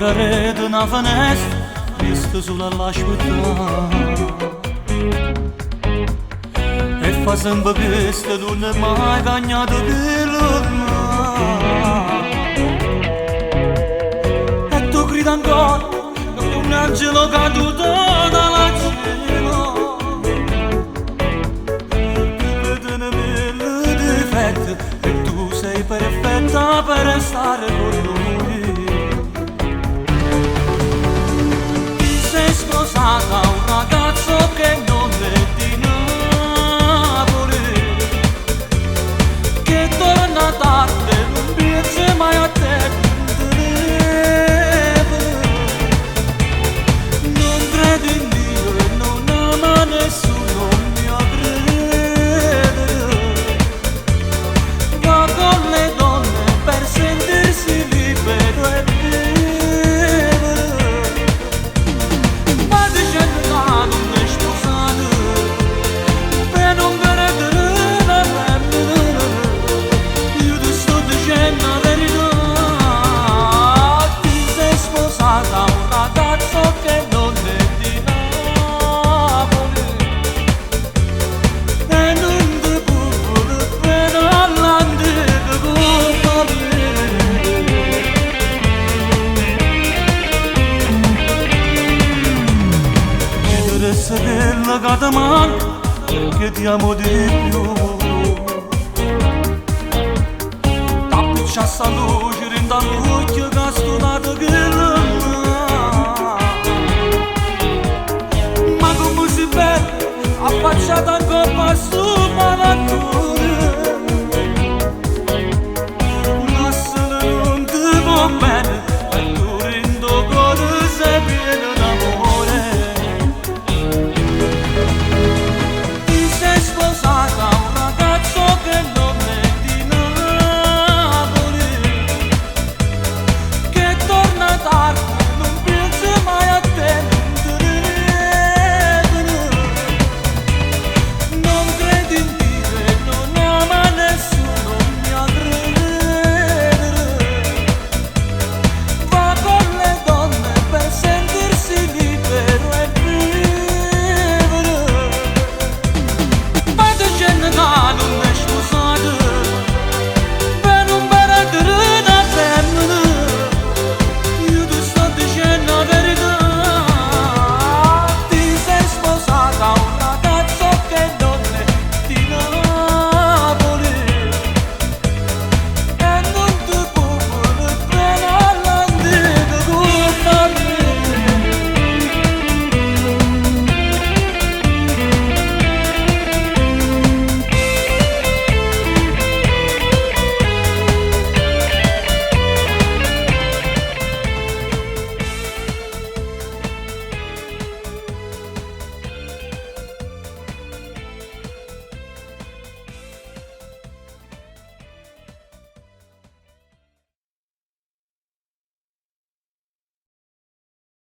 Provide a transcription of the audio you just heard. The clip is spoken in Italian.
ora rete una finestra, vista sulla lasciata. E fa sempre questo, tu non hai mai cagnato quello e tu grida ancora, come un angelo caduto dalla cielo. Ti vedono mille difetti e tu sei perfetta per stare con lui. Sposata un ragazzo che non è di Napoli, che torna tardi, non piace mai a te, non crede in Dio e non ama nessuno, mia crede, va con le donne per sentirsi libero e quella che ti manca, che ti amo di più.